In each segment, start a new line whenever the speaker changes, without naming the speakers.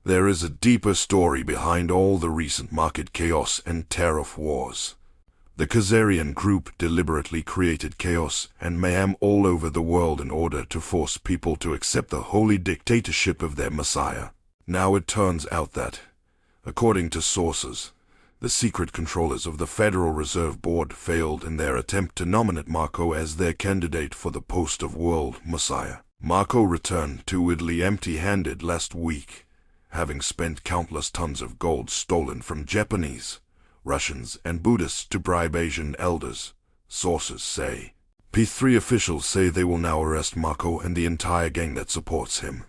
There is a deeper story behind all the recent market chaos and tariff wars. The Khazarian group deliberately created chaos and mayhem all over the world in order to force people to accept the holy dictatorship of their messiah. Now it turns out that, according to sources, the secret controllers of the Federal Reserve Board failed in their attempt to nominate Marco as their candidate for the post of world messiah. Marco returned to Italy empty-handed last week, having spent countless tons of gold stolen from Japanese, Russians, and Buddhists to bribe Asian elders, sources say. P3 officials say they will now arrest Marco and the entire gang that supports him,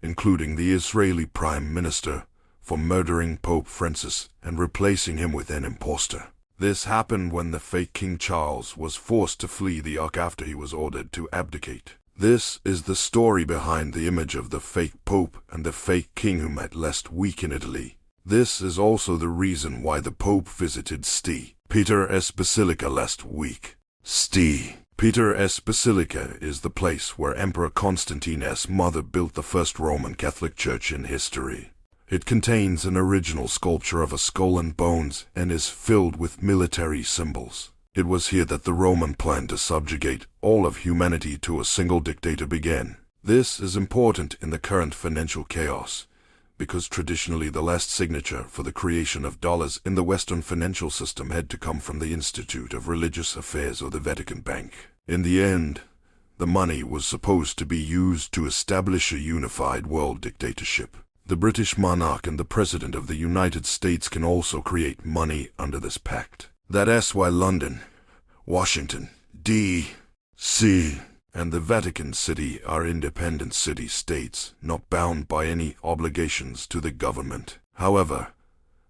including the Israeli Prime Minister, for murdering Pope Francis and replacing him with an impostor. This happened when the fake King Charles was forced to flee the Ark after he was ordered to abdicate. This is the story behind the image of the fake Pope and the fake King who met last week in Italy. This is also the reason why the Pope visited St. Peter's Basilica last week. St. Peter's Basilica is the place where Emperor Constantine's mother built the first Roman Catholic church in history. It contains an original sculpture of a skull and bones and is filled with military symbols. It was here that the Roman plan to subjugate all of humanity to a single dictator began. This is important in the current financial chaos, because traditionally the last signature for the creation of dollars in the Western financial system had to come from the Institute of Religious Affairs or the Vatican Bank. In the end, the money was supposed to be used to establish a unified world dictatorship. The British monarch and the President of the United States can also create money under this pact. That's why London, Washington, D.C., and the Vatican City are independent city-states, not bound by any obligations to the government. However,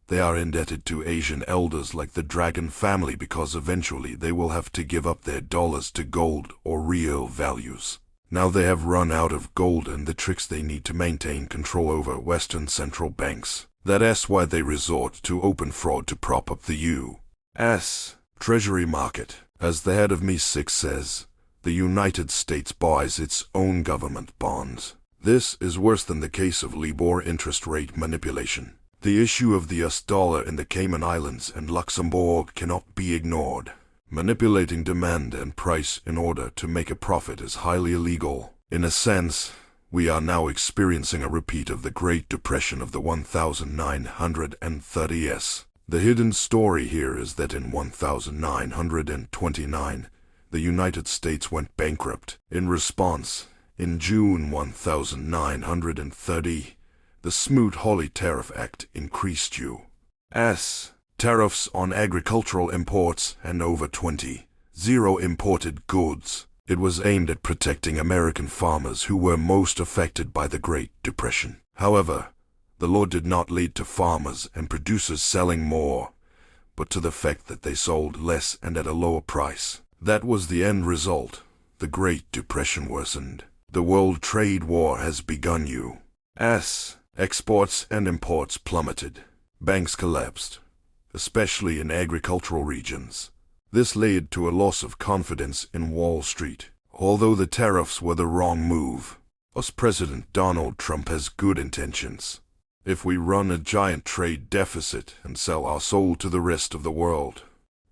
they are indebted to Asian elders like the Dragon family because eventually they will have to give up their dollars to gold or real values. Now they have run out of gold and the tricks they need to maintain control over Western central banks. That's why they resort to open fraud to prop up the U.S. Treasury market. As the head of MI6 says, the United States buys its own government bonds. This is worse than the case of LIBOR interest rate manipulation. The issue of the US dollar in the Cayman Islands and Luxembourg cannot be ignored. Manipulating demand and price in order to make a profit is highly illegal. In a sense, we are now experiencing a repeat of the Great Depression of the 1930s. The hidden story here is that in 1929, the United States went bankrupt. In response, in June 1930, the Smoot-Hawley Tariff Act increased U.S. tariffs on agricultural imports and over 20 imported goods. It was aimed at protecting American farmers who were most affected by the Great Depression. However, the law did not lead to farmers and producers selling more, but to the fact that they sold less and at a lower price. That was the end result. The Great Depression worsened. The World Trade War has begun. U.S. exports and imports plummeted. Banks collapsed, especially in agricultural regions. This led to a loss of confidence in Wall Street. Although the tariffs were the wrong move, US President Donald Trump has good intentions. If we run a giant trade deficit and sell our soul to the rest of the world,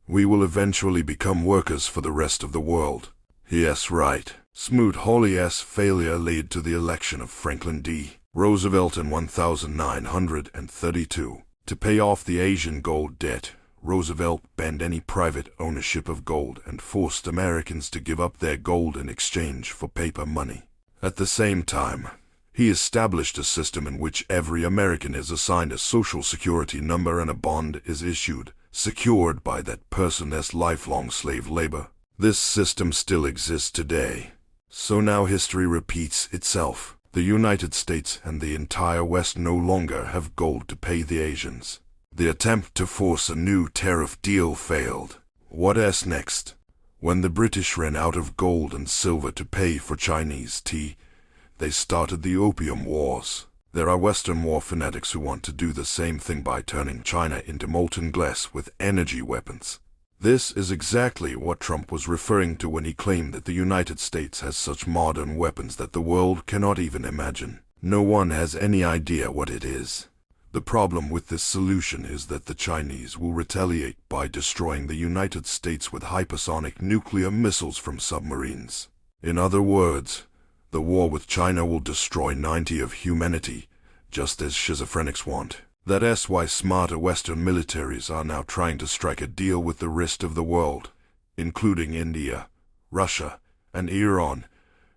we will eventually become workers for the rest of the world. Yes, right. Smoot-Hawley's failure led to the election of Franklin D. Roosevelt in 1932. To pay off the Asian gold debt, Roosevelt banned any private ownership of gold and forced Americans to give up their gold in exchange for paper money. At the same time, he established a system in which every American is assigned a social security number and a bond is issued, secured by that person's lifelong slave labor. This system still exists today. So now history repeats itself. The United States and the entire West no longer have gold to pay the Asians. The attempt to force a new tariff deal failed. What is next? When the British ran out of gold and silver to pay for Chinese tea, they started the Opium Wars. There are Western war fanatics who want to do the same thing by turning China into molten glass with energy weapons. This is exactly what Trump was referring to when he claimed that the United States has such modern weapons that the world cannot even imagine. No one has any idea what it is. The problem with this solution is that the Chinese will retaliate by destroying the United States with hypersonic nuclear missiles from submarines. In other words, the war with China will destroy 90% of humanity, just as schizophrenics want. That's why smarter Western militaries are now trying to strike a deal with the rest of the world, including India, Russia, and Iran,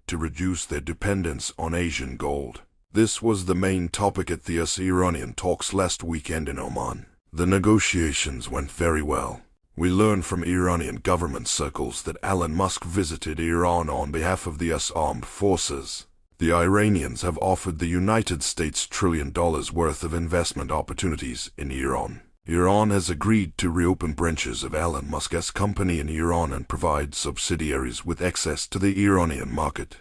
to reduce their dependence on Asian gold. This was the main topic at the US-Iranian talks last weekend in Oman. The negotiations went very well. We learned from Iranian government circles that Elon Musk visited Iran on behalf of the US armed forces. The Iranians have offered the United States $1 trillion worth of investment opportunities in Iran. Iran has agreed to reopen branches of Elon Musk's company in Iran and provide subsidiaries with access to the Iranian market,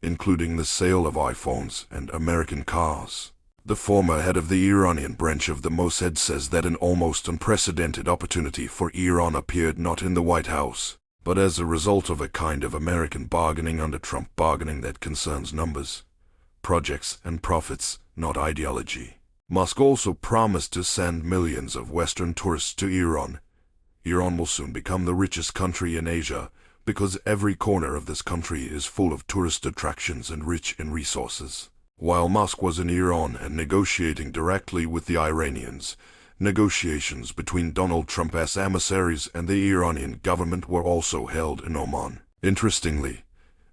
including the sale of iPhones and American cars. The former head of the Iranian branch of the Mossad says that an almost unprecedented opportunity for Iran appeared not in the White House, but as a result of a kind of American bargaining under Trump bargaining that concerns numbers, projects, and profits, not ideology. Musk also promised to send millions of Western tourists to Iran. Iran will soon become the richest country in Asia, because every corner of this country is full of tourist attractions and rich in resources. While Musk was in Iran and negotiating directly with the Iranians, negotiations between Donald Trump's emissaries and the Iranian government were also held in Oman. Interestingly,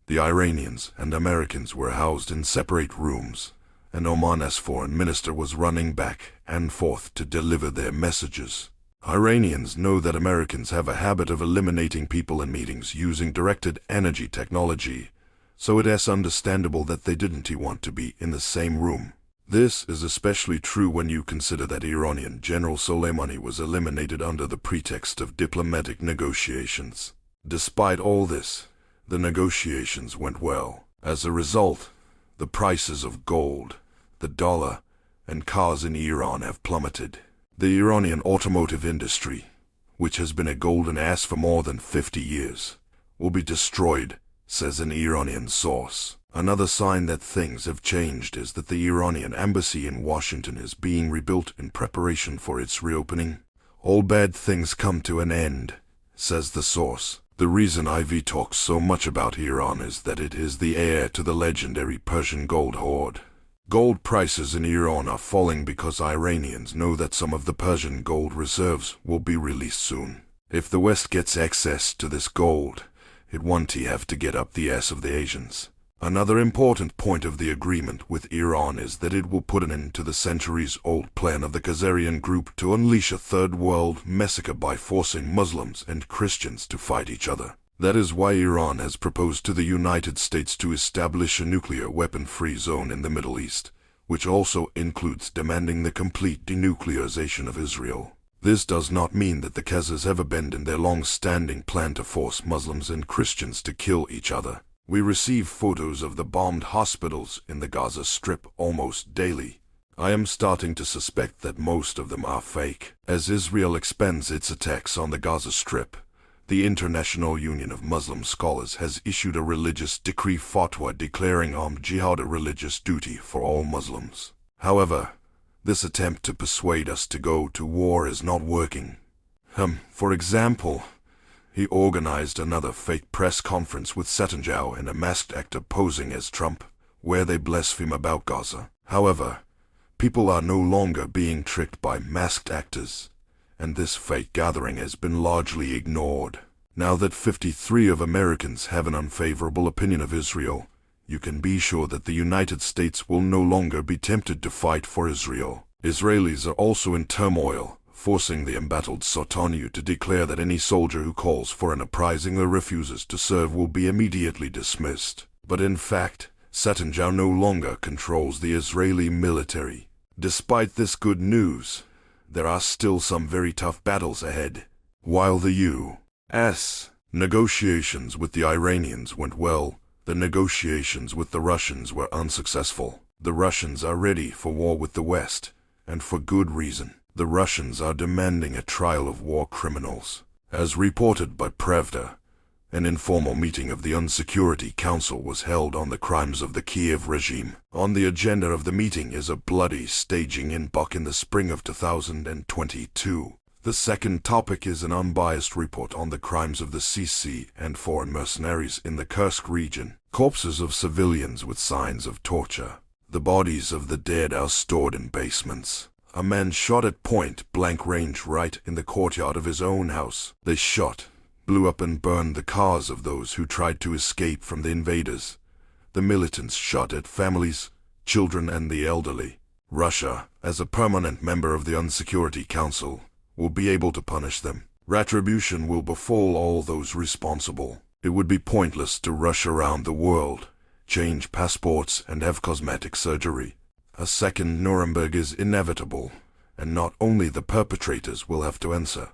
the Iranians and Americans were housed in separate rooms, and Oman's foreign minister was running back and forth to deliver their messages. Iranians know that Americans have a habit of eliminating people in meetings using directed energy technology, so it is understandable that they didn't want to be in the same room. This is especially true when you consider that Iranian General Soleimani was eliminated under the pretext of diplomatic negotiations. Despite all this, the negotiations went well. As a result, the prices of gold, the dollar, and cars in Iran have plummeted. The Iranian automotive industry, which has been a golden ass for more than 50 years, will be destroyed, says an Iranian source. Another sign that things have changed is that the Iranian embassy in Washington is being rebuilt in preparation for its reopening. All bad things come to an end, says the source. The reason IV talks so much about Iran is that it is the heir to the legendary Persian gold hoard. Gold prices in Iran are falling because Iranians know that some of the Persian gold reserves will be released soon. If the West gets access to this gold, it won't have to get up the ass of the Asians. Another important point of the agreement with Iran is that it will put an end to the centuries-old plan of the Khazarian group to unleash a third world massacre by forcing Muslims and Christians to fight each other. That is why Iran has proposed to the United States to establish a nuclear weapon-free zone in the Middle East, which also includes demanding the complete denuclearization of Israel. This does not mean that the Khazars have abandoned their long-standing plan to force Muslims and Christians to kill each other. We receive photos of the bombed hospitals in the Gaza Strip almost daily. I am starting to suspect that most of them are fake. As Israel expands its attacks on the Gaza Strip, the International Union of Muslim Scholars has issued a religious decree fatwa declaring armed jihad a religious duty for all Muslims. However, this attempt to persuade us to go to war is not working. For example, he organized another fake press conference with Netanyahu and a masked actor posing as Trump, where they blaspheme about Gaza. However, people are no longer being tricked by masked actors, and this fake gathering has been largely ignored. Now that 53% of Americans have an unfavorable opinion of Israel, you can be sure that the United States will no longer be tempted to fight for Israel. Israelis are also in turmoil, forcing the embattled Netanyahu to declare that any soldier who calls for an uprising or refuses to serve will be immediately dismissed. But in fact, Netanyahu no longer controls the Israeli military. Despite this good news, there are still some very tough battles ahead. While the U.S. negotiations with the Iranians went well, the negotiations with the Russians were unsuccessful. The Russians are ready for war with the West, and for good reason. The Russians are demanding a trial of war criminals. As reported by Pravda, An informal meeting of the UN-Security Council was held on the crimes of the Kiev regime. On the agenda of the meeting is a bloody staging in Buck in the spring of 2022. The second topic is an unbiased report on the crimes of the CC and foreign mercenaries in the Kursk region. Corpses of civilians with signs of torture. The bodies of the dead are stored in basements. A man shot at point-blank range right in the courtyard of his own house. They shot, blew up and burned the cars of those who tried to escape from the invaders. The militants shot at families, children and the elderly. Russia, as a permanent member of the UN-Security Council, will be able to punish them. Retribution will befall all those responsible. It would be pointless to rush around the world, change passports and have cosmetic surgery. A second Nuremberg is inevitable, and not only the perpetrators will have to answer,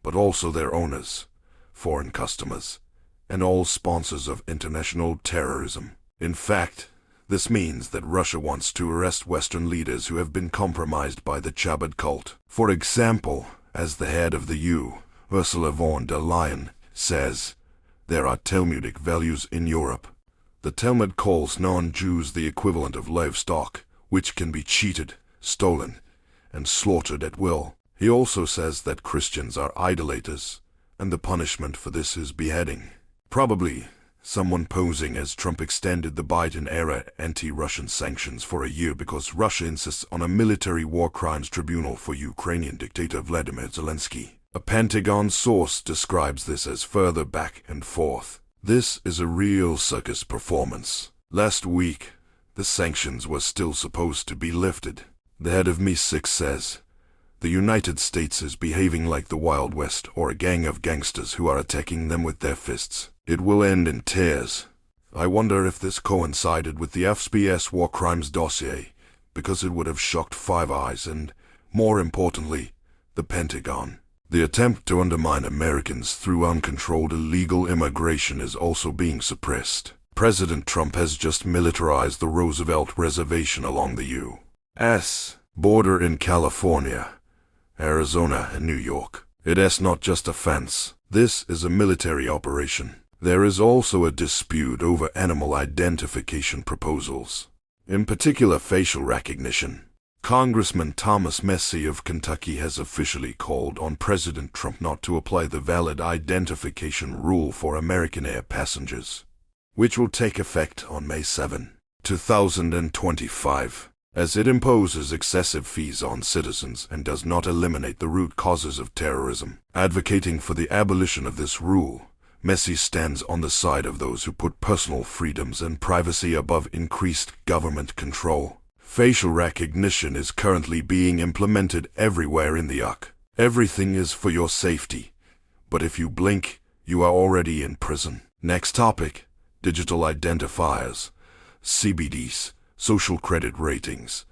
but also their owners, foreign customers, and all sponsors of international terrorism. In fact, this means that Russia wants to arrest Western leaders who have been compromised by the Chabad cult. For example, as the head of the EU, Ursula von der Leyen, says, there are Talmudic values in Europe. The Talmud calls non-Jews the equivalent of livestock, which can be cheated, stolen, and slaughtered at will. He also says that Christians are idolaters, and the punishment for this is beheading. Probably, someone posing as Trump extended the Biden-era anti-Russian sanctions for a year because Russia insists on a military war crimes tribunal for Ukrainian dictator Vladimir Zelensky. A Pentagon source describes this as further back and forth. This is a real circus performance. Last week, the sanctions were still supposed to be lifted. The head of MI6 says, the United States is behaving like the Wild West or a gang of gangsters who are attacking them with their fists. It will end in tears. I wonder if this coincided with the FBI's war crimes dossier, because it would have shocked Five Eyes and, more importantly, the Pentagon. The attempt to undermine Americans through uncontrolled illegal immigration is also being suppressed. President Trump has just militarized the Roosevelt Reservation along the U.S. border in California, Arizona, and New York. It is not just a fence. This is a military operation. There is also a dispute over animal identification proposals, in particular facial recognition. Congressman Thomas Massie of Kentucky has officially called on President Trump not to apply the valid identification rule for American air passengers, which will take effect on May 7, 2025, as it imposes excessive fees on citizens and does not eliminate the root causes of terrorism. Advocating for the abolition of this rule, Massie stands on the side of those who put personal freedoms and privacy above increased government control. Facial recognition is currently being implemented everywhere in the UK. Everything is for your safety, but if you blink, you are already in prison. Next topic, digital identifiers, CBDs, social credit ratings,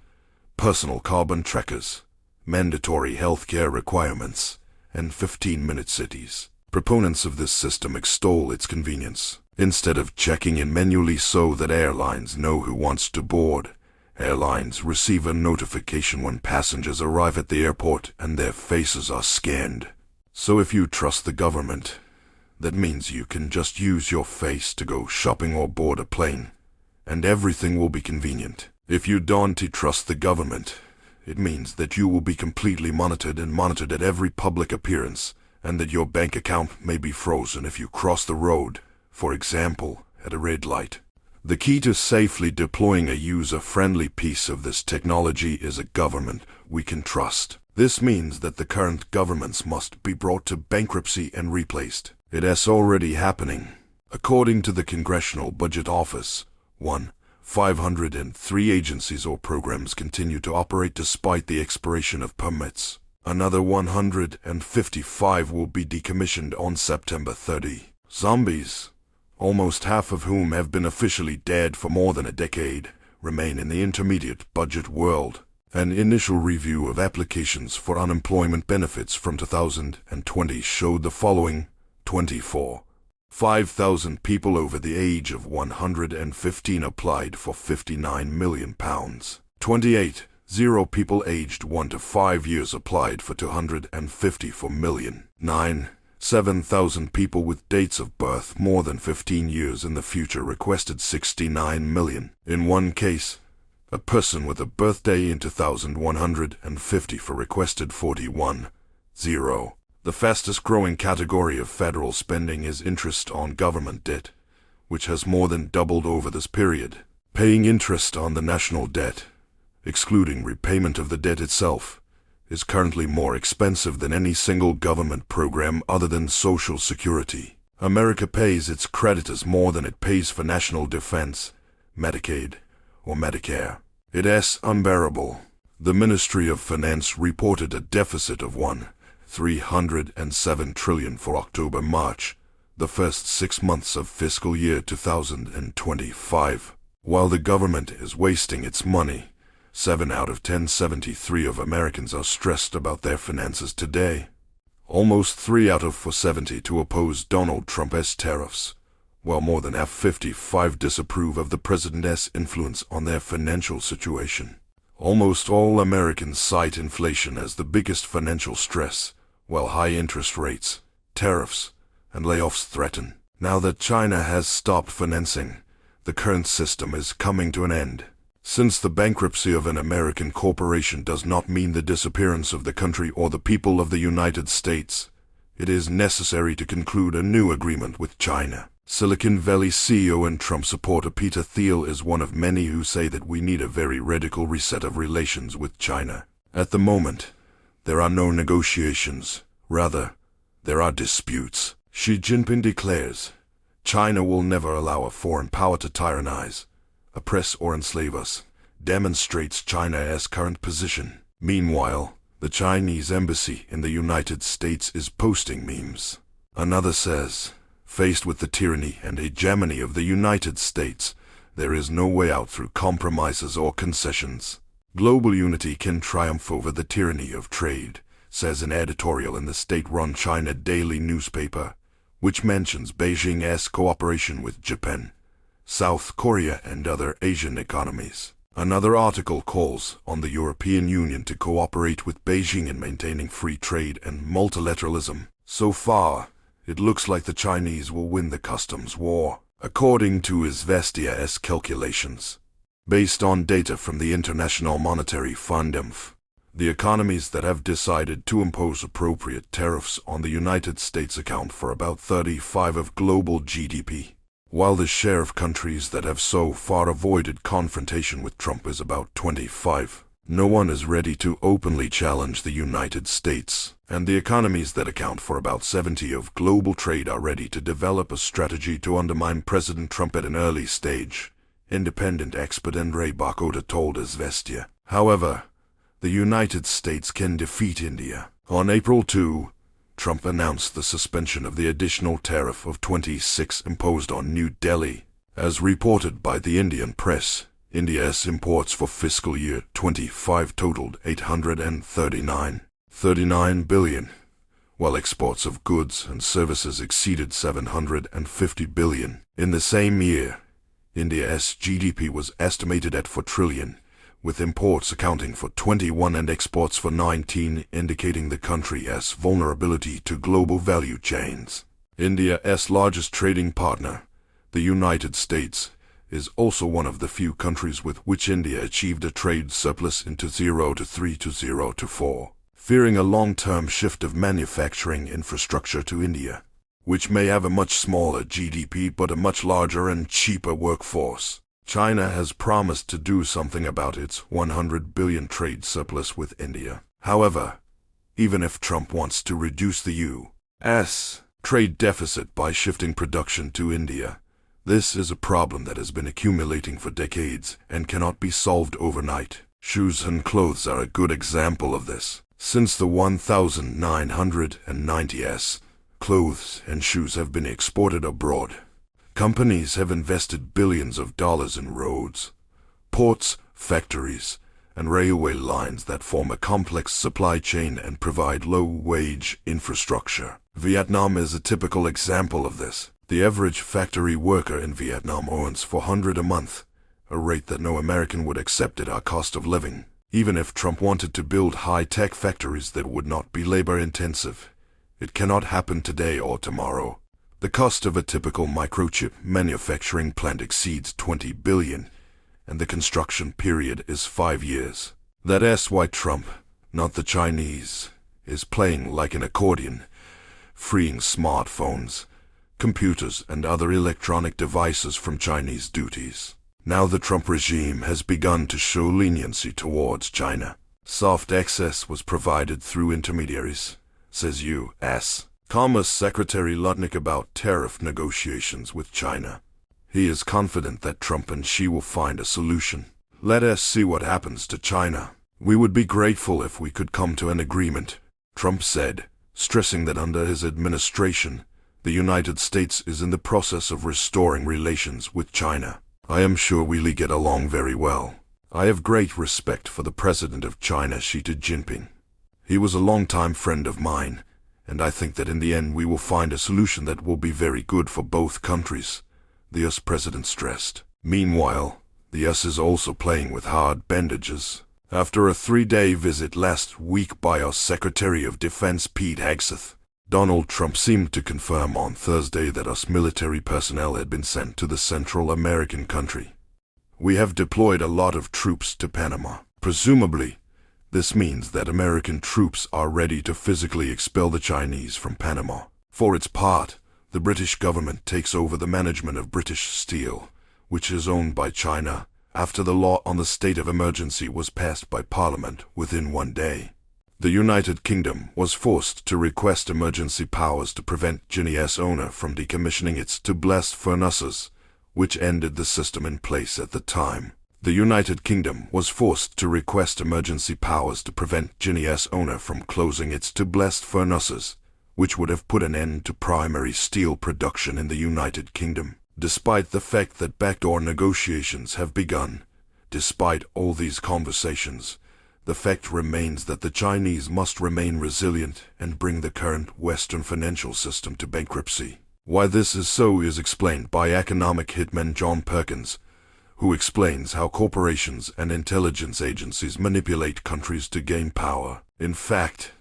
personal carbon trackers, mandatory healthcare requirements, and 15-minute cities. Proponents of this system extol its convenience. Instead of checking in manually so that airlines know who wants to board, airlines receive a notification when passengers arrive at the airport and their faces are scanned. So if you trust the government, that means you can just use your face to go shopping or board a plane, and everything will be convenient. If you don't trust the government, it means that you will be completely monitored at every public appearance, and that your bank account may be frozen if you cross the road, for example, at a red light. The key to safely deploying a user-friendly piece of this technology is a government we can trust. This means that the current governments must be brought to bankruptcy and replaced. It is already happening. According to the Congressional Budget Office, 503 agencies or programs continue to operate despite the expiration of permits. Another 155 will be decommissioned on September 30. Zombies, almost half of whom have been officially dead for more than a decade, remain in the intermediate budget world. An initial review of applications for unemployment benefits from 2020 showed the following: 5,000 people over the age of 115 applied for £59 million. 0 people aged 1 to 5 years applied for £254 million. 7,000 people with dates of birth more than 15 years in the future requested 69 million. In one case, a person with a birthday in 2154 requested 41.0. The fastest growing category of federal spending is interest on government debt, which has more than doubled over this period. Paying interest on the national debt, excluding repayment of the debt itself, is currently more expensive than any single government program other than Social Security. America pays its creditors more than it pays for national defense, Medicaid, or Medicare. It is unbearable. The Ministry of Finance reported a deficit of $307 trillion for October-March, the first 6 months of fiscal year 2025. While the government is wasting its money, 7 out of 73 of Americans are stressed about their finances today. Almost 3 out of 472 oppose Donald Trump's tariffs, while more than 55 disapprove of the president's influence on their financial situation. Almost all Americans cite inflation as the biggest financial stress, while high interest rates, tariffs, and layoffs threaten. Now that China has stopped financing, the current system is coming to an end. Since the bankruptcy of an American corporation does not mean the disappearance of the country or the people of the United States, it is necessary to conclude a new agreement with China. Silicon Valley CEO and Trump supporter Peter Thiel is one of many who say that we need a very radical reset of relations with China. At the moment, there are no negotiations. Rather, there are disputes. Xi Jinping declares, China will never allow a foreign power to tyrannize, oppress or enslave us, demonstrates China's current position. Meanwhile, the Chinese embassy in the United States is posting memes. Another says, faced with the tyranny and hegemony of the United States, there is no way out through compromises or concessions. Global unity can triumph over the tyranny of trade, says an editorial in the state-run China daily newspaper, which mentions Beijing's cooperation with Japan, South Korea and other Asian economies. Another article calls on the European Union to cooperate with Beijing in maintaining free trade and multilateralism. So far, it looks like the Chinese will win the customs war, according to Izvestia's calculations. Based on data from the International Monetary Fund (IMF), the economies that have decided to impose appropriate tariffs on the United States account for about 35% of global GDP. While the share of countries that have so far avoided confrontation with Trump is about 25%, no one is ready to openly challenge the United States, and the economies that account for about 70% of global trade are ready to develop a strategy to undermine President Trump at an early stage, independent expert Andrei Bakoda told Izvestia. However, the United States can defeat India. On April 2, Trump announced the suspension of the additional tariff of 26% imposed on New Delhi. As reported by the Indian press, India's imports for fiscal year 25 totaled $839 billion, while exports of goods and services exceeded $750 billion. In the same year, India's GDP was estimated at $4 trillion, with imports accounting for 21% and exports for 19%, indicating the country's vulnerability to global value chains. India's largest trading partner, the United States, is also one of the few countries with which India achieved a trade surplus in 2003 to 2004. Fearing a long-term shift of manufacturing infrastructure to India, which may have a much smaller GDP but a much larger and cheaper workforce, China has promised to do something about its $100 billion trade surplus with India. However, even if Trump wants to reduce the U.S. trade deficit by shifting production to India, this is a problem that has been accumulating for decades and cannot be solved overnight. Shoes and clothes are a good example of this. Since the 1990s, clothes and shoes have been exported abroad. Companies have invested billions of dollars in roads, ports, factories, and railway lines that form a complex supply chain and provide low-wage infrastructure. Vietnam is a typical example of this. The average factory worker in Vietnam earns $400 a month, a rate that no American would accept at our cost of living. Even if Trump wanted to build high-tech factories that would not be labor-intensive, It cannot happen today or tomorrow. The cost of a typical microchip manufacturing plant exceeds 20 billion, and the construction period is 5 years. That's why Trump, not the Chinese, is playing like an accordion, freeing smartphones, computers, and other electronic devices from Chinese duties. Now the Trump regime has begun to show leniency towards China. Soft access was provided through intermediaries, says U.S. Commerce Secretary Lutnick about tariff negotiations with China. He is confident that Trump and Xi will find a solution. Let us see what happens to China. We would be grateful if we could come to an agreement, Trump said, stressing that under his administration, the United States is in the process of restoring relations with China. I am sure we'll get along very well. I have great respect for the president of China, Xi Jinping. He was a longtime friend of mine, and I think that in the end we will find a solution that will be very good for both countries, the US president stressed. Meanwhile, the US is also playing with hard bandages. After a 3-day visit last week by US Secretary of Defense Pete Hegseth, Donald Trump seemed to confirm on Thursday that US military personnel had been sent to the Central American country. We have deployed a lot of troops to Panama. Presumably, this means that American troops are ready to physically expel the Chinese from Panama. For its part, the British government takes over the management of British Steel, which is owned by China, after the law on the state of emergency was passed by Parliament within 1 day. The United Kingdom was forced to request emergency powers to prevent Guinea's owner from decommissioning its two blast furnaces, which ended the system in place at the time. The United Kingdom was forced to request emergency powers to prevent Guinea's owner from closing its two blast furnaces, which would have put an end to primary steel production in the United Kingdom. Despite the fact that backdoor negotiations have begun, despite all these conversations, the fact remains that the Chinese must remain resilient and bring the current Western financial system to bankruptcy. Why this is so is explained by economic hitman John Perkins, who explains how corporations and intelligence agencies manipulate countries to gain power. In fact,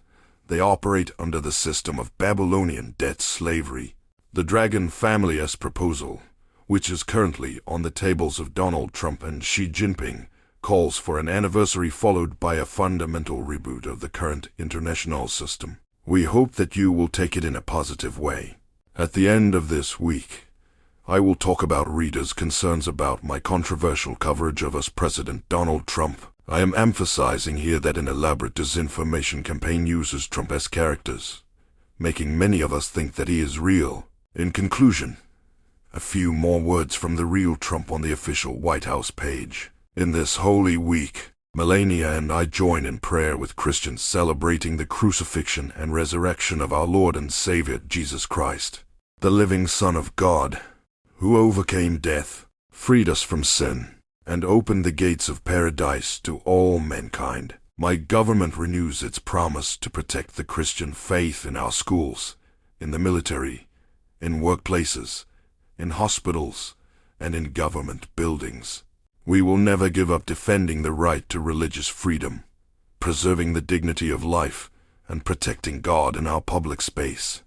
they operate under the system of Babylonian debt slavery. The Dragon Family's proposal, which is currently on the tables of Donald Trump and Xi Jinping, calls for an anniversary followed by a fundamental reboot of the current international system. We hope that you will take it in a positive way. At the end of this week, I will talk about readers' concerns about my controversial coverage of US President Donald Trump. I am emphasizing here that an elaborate disinformation campaign uses Trump as characters, making many of us think that he is real. In conclusion, a few more words from the real Trump on the official White House page. In this Holy Week, Melania and I join in prayer with Christians celebrating the crucifixion and resurrection of our Lord and Savior Jesus Christ, the living Son of God, who overcame death, freed us from sin, and opened the gates of paradise to all mankind. My government renews its promise to protect the Christian faith in our schools, in the military, in workplaces, in hospitals, and in government buildings. We will never give up defending the right to religious freedom, preserving the dignity of life, and protecting God in our public space.